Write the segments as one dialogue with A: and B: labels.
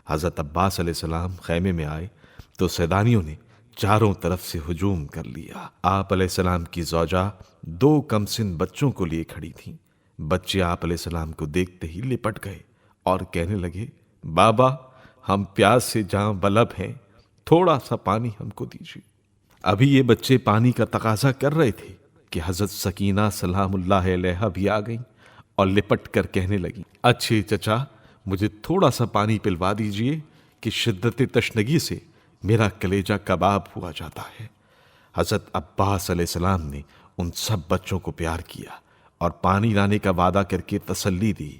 A: حضرت عباس علیہ السلام خیمے میں آئے تو سیدانیوں نے چاروں طرف سے ہجوم کر لیا۔ آپ علیہ السلام کی زوجہ دو کمسن بچوں کو لیے کھڑی تھیں۔ بچے آپ علیہ السلام کو دیکھتے ہی لپٹ گئے اور کہنے لگے، بابا ہم پیاس سے جاں بلب ہیں، تھوڑا سا پانی ہم کو دیجیے۔ ابھی یہ بچے پانی کا تقاضا کر رہے تھے کہ حضرت سکینہ سلام اللہ علیہا بھی آ گئیں اور لپٹ کر کہنے لگیں، اچھے چچا مجھے تھوڑا سا پانی پلوا دیجئے کہ شدت تشنگی سے میرا کلیجہ کباب ہوا جاتا ہے۔ حضرت عباس علیہ السلام نے ان سب بچوں کو پیار کیا اور پانی لانے کا وعدہ کر کے تسلی دی،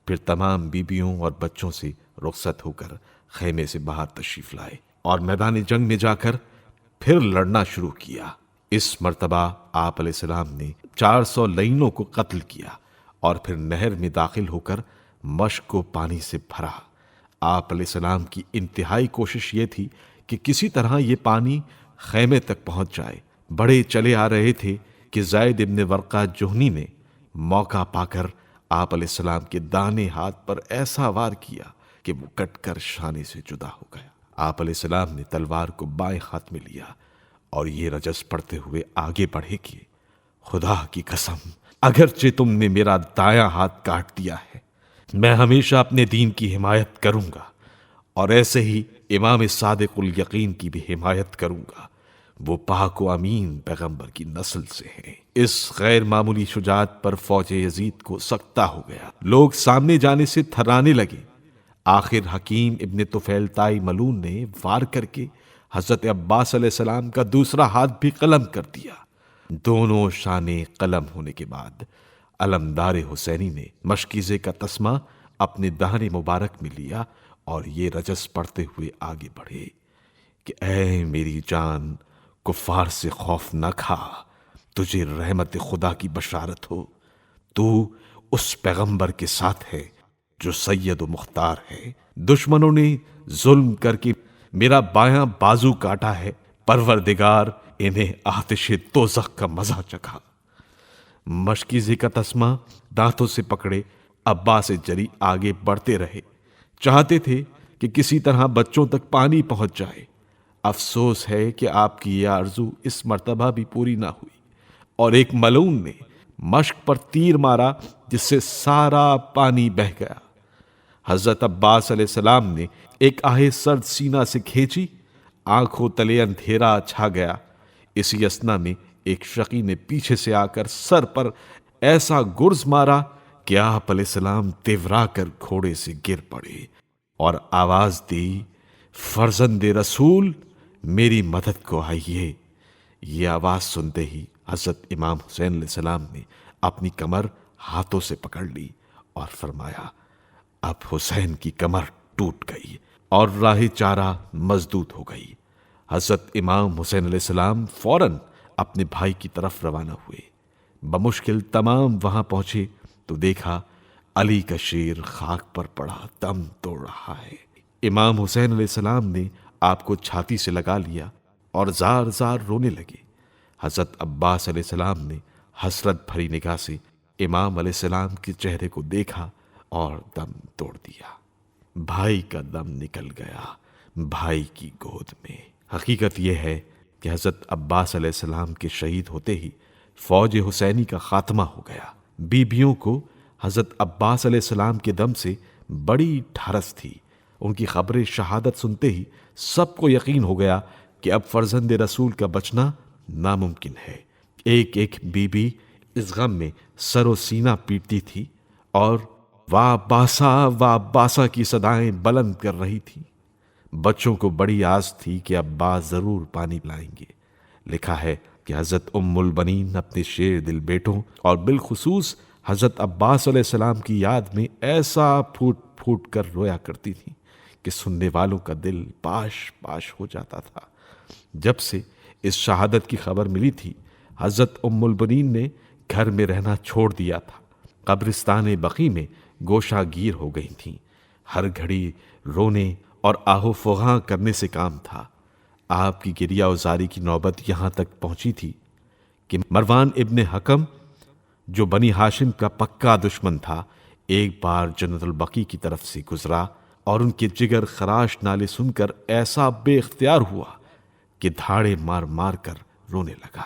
A: پھر تمام بیبیوں اور بچوں سے رخصت ہو کر خیمے سے باہر تشریف لائے اور میدان جنگ میں جا کر پھر لڑنا شروع کیا۔ اس مرتبہ آپ علیہ السلام نے 400 لعینوں کو قتل کیا اور پھر نہر میں داخل ہو کر مشک کو پانی سے بھرا۔ آپ علیہ السلام کی انتہائی کوشش یہ تھی کہ کسی طرح یہ پانی خیمے تک پہنچ جائے۔ بڑے چلے آ رہے تھے کہ زید ابن ورقہ جوہنی نے موقع پا کر آپ علیہ السلام کے دانے ہاتھ پر ایسا وار کیا کہ وہ کٹ کر شانے سے جدا ہو گیا۔ آپ علیہ السلام نے تلوار کو بائیں ہاتھ میں لیا اور یہ رجس پڑھتے ہوئے آگے بڑھے کہ خدا کی قسم اگرچہ تم نے میرا دایاں ہاتھ کاٹ دیا ہے، میں ہمیشہ اپنے دین کی حمایت کروں گا اور ایسے ہی امام صادق الیقین کی بھی حمایت کروں گا، وہ پاک و امین پیغمبر کی نسل سے ہیں۔ اس غیر معمولی شجاعت پر فوج یزید کو سکتہ ہو گیا، لوگ سامنے جانے سے تھرانے لگے۔ آخر حکیم ابن طفیل طائی ملون نے وار کر کے حضرت عباس علیہ السلام کا دوسرا ہاتھ بھی قلم کر دیا۔ دونوں شانے قلم ہونے کے بعد علمدار حسینی نے مشکیزے کا تسمہ اپنے دہن مبارک میں لیا اور یہ رجس پڑھتے ہوئے آگے بڑھے کہ اے میری جان، کفار سے خوف نہ کھا، تجھے رحمت خدا کی بشارت ہو، تو اس پیغمبر کے ساتھ ہے جو سید و مختار ہے۔ دشمنوں نے ظلم کر کے میرا بایاں بازو کاٹا ہے، پروردگار انہیں آتش دوزخ کا مزہ چکھا۔ مشکیزے کا تسمہ دانتوں سے پکڑے عباس جری آگے بڑھتے رہے، چاہتے تھے کہ کسی طرح بچوں تک پانی پہنچ جائے۔ افسوس ہے کہ آپ کی یہ آرزو اس مرتبہ بھی پوری نہ ہوئی اور ایک ملعون نے مشک پر تیر مارا جس سے سارا پانی بہہ گیا۔ حضرت عباس علیہ السلام نے ایک آہ سرد سینہ سے کھینچی، آنکھوں تلے اندھیرا چھا گیا۔ اسی اثنا میں ایک شقی نے پیچھے سے آ کر سر پر ایسا گرز مارا کہ آپ علیہ السلام تیورا کر گھوڑے سے گر پڑے اور آواز دی، فرزند رسول میری مدد کو آئیے۔ یہ آواز سنتے ہی حضرت امام حسین علیہ السلام نے اپنی کمر ہاتھوں سے پکڑ لی اور فرمایا، اب حسین کی کمر ٹوٹ گئی اور راہ چارہ مسدود ہو گئی۔ حضرت امام حسین علیہ السلام فوراً اپنے بھائی کی طرف روانہ ہوئے۔ بمشکل تمام وہاں پہنچے تو دیکھا علی کا شیر خاک پر پڑا دم توڑ رہا ہے۔ امام حسین علیہ السلام نے آپ کو چھاتی سے لگا لیا اور زار زار رونے لگے۔ حضرت عباس علیہ السلام نے حسرت بھری نگاہ سے امام علیہ السلام کے چہرے کو دیکھا اور دم توڑ دیا۔ بھائی کا دم نکل گیا بھائی کی گود میں۔ حقیقت یہ ہے کہ حضرت عباس علیہ السلام کے شہید ہوتے ہی فوج حسینی کا خاتمہ ہو گیا۔ بیبیوں کو حضرت عباس علیہ السلام کے دم سے بڑی ڈھارس تھی۔ ان کی خبر شہادت سنتے ہی سب کو یقین ہو گیا کہ اب فرزند رسول کا بچنا ناممکن ہے۔ ایک ایک بیوی اس غم میں سر و سینہ پیٹتی تھی اور وا باسا کی صدائیں بلند کر رہی تھی۔ بچوں کو بڑی آس تھی کہ عباس ضرور پانی پلائیں گے۔ لکھا ہے کہ حضرت ام البنین اپنے شیر دل بیٹوں اور بالخصوص حضرت عباس علیہ السلام کی یاد میں ایسا پھوٹ پھوٹ کر رویا کرتی تھی کہ سننے والوں کا دل پاش پاش ہو جاتا تھا۔ جب سے اس شہادت کی خبر ملی تھی، حضرت ام البنین نے گھر میں رہنا چھوڑ دیا تھا، قبرستان بقیع میں گوشہ گیر ہو گئی تھیں۔ ہر گھڑی رونے اور آہو فغاں کرنے سے کام تھا۔ آپ کی گریہ ازاری کی نوبت یہاں تک پہنچی تھی کہ مروان ابن حکم جو بنی ہاشم کا پکا دشمن تھا، ایک بار جنت البقیع کی طرف سے گزرا اور ان کے جگر خراش نالے سن کر ایسا بے اختیار ہوا کہ دھاڑے مار مار کر رونے لگا۔